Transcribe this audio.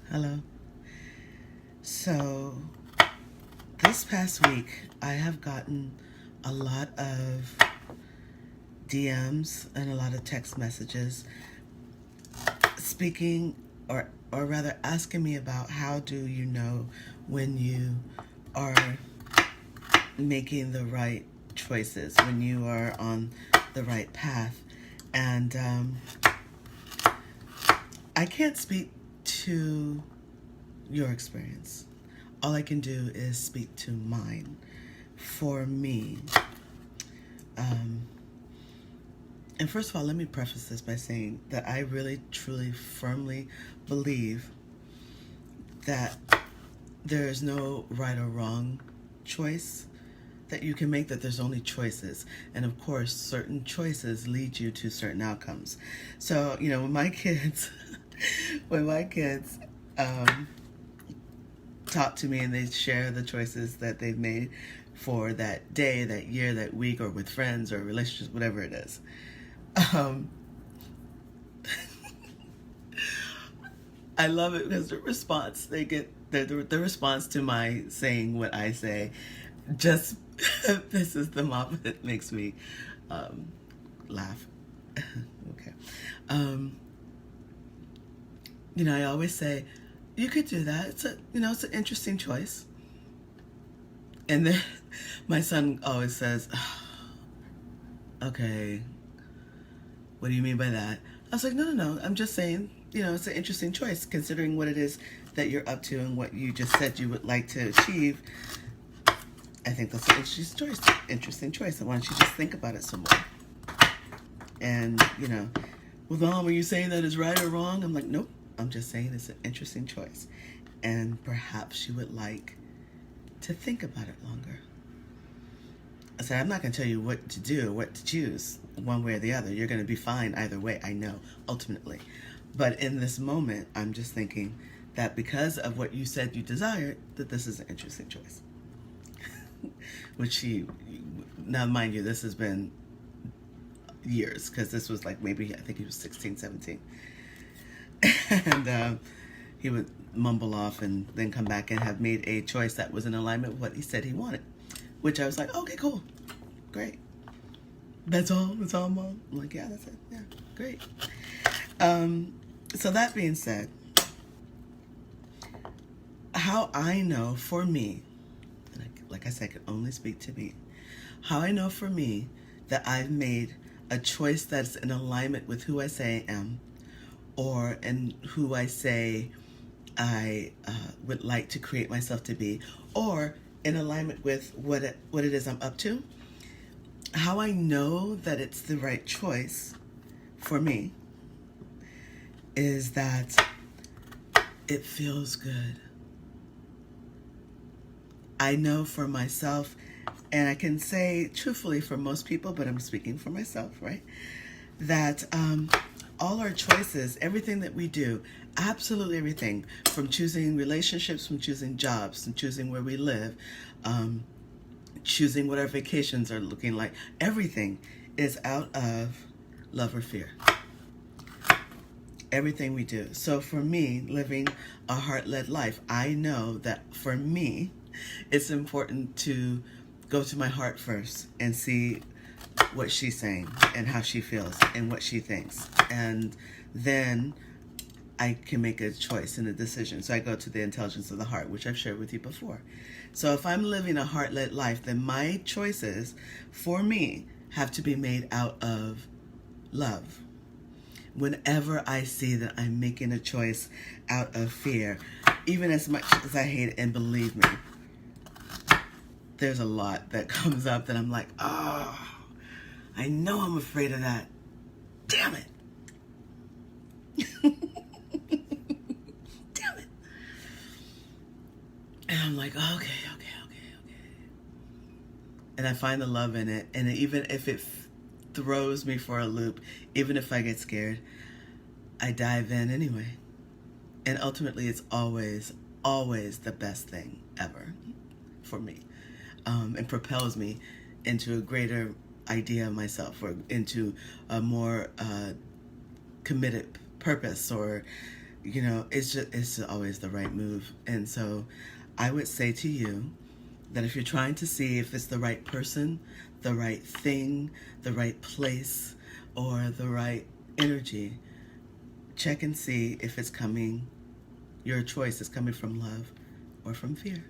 Hello. So, this past week, I have gotten a lot of DMs and a lot of text messages speaking or rather asking me about how do you know when you are making the right choices, when you are on the right path. And I can't speak to your experience. All I can do is speak to mine. For me, um, and first of all, let me preface this by saying that I really, truly, firmly believe that there is no right or wrong choice that you can make, that there's only choices. And of course, certain choices lead you to certain outcomes. So, when my kids, when my kids talk to me and they share the choices that they've made for that day, that year, that week, or with friends or relationships, whatever it is. I love it because the response they get, the response to my saying what I say, just pisses them off. It makes me laugh. Okay. I always say, you could do that. It's an interesting choice. And then my son always says, okay, what do you mean by that? I was like, no. I'm just saying, it's an interesting choice considering what it is that you're up to and what you just said you would like to achieve. I think that's an interesting choice. And why don't you just think about it some more? And, well, Mom, are you saying that is right or wrong? I'm like, nope. I'm just saying it's an interesting choice. And perhaps you would like to think about it longer. I said, I'm not going to tell you what to do, what to choose, one way or the other. You're going to be fine either way, I know, ultimately. But in this moment, I'm just thinking that because of what you said you desired, that this is an interesting choice. Now mind you, this has been years, because this was like maybe, I think he was 16, 17. And he would mumble off and then come back and have made a choice that was in alignment with what he said he wanted. Which I was like, okay, cool, great. That's all, Mom? I'm like, yeah, that's it, yeah, great. So that being said, how I know for me, and like I said, I can only speak to me, how I know for me that I've made a choice that's in alignment with who I say I am, or in who I say I would like to create myself to be, or in alignment with what it is I'm up to. How I know that it's the right choice for me is that it feels good. I know for myself, and I can say truthfully for most people, but I'm speaking for myself, right? That all our choices, everything that we do, absolutely everything, from choosing relationships, from choosing jobs, from choosing where we live, choosing what our vacations are looking like, everything is out of love or fear. Everything we do. So for me, living a heart-led life, I know that for me, it's important to go to my heart first and see what she's saying and how she feels and what she thinks. And then I can make a choice and a decision. So I go to the intelligence of the heart, which I've shared with you before. So if I'm living a heart-led life, then my choices for me have to be made out of love. Whenever I see that I'm making a choice out of fear, even as much as I hate it, and believe me, there's a lot that comes up that I'm like, oh, I know I'm afraid of that. Damn it. Damn it. And I'm like, okay. And I find the love in it. And even if it throws me for a loop, even if I get scared, I dive in anyway. And ultimately, it's always the best thing ever for me. And propels me into a greater idea of myself, or into a more committed purpose, or you know, it's always the right move. And so I would say to you that if you're trying to see if it's the right person, the right thing, the right place, or the right energy, check and see if it's coming, your choice is coming from love or from fear.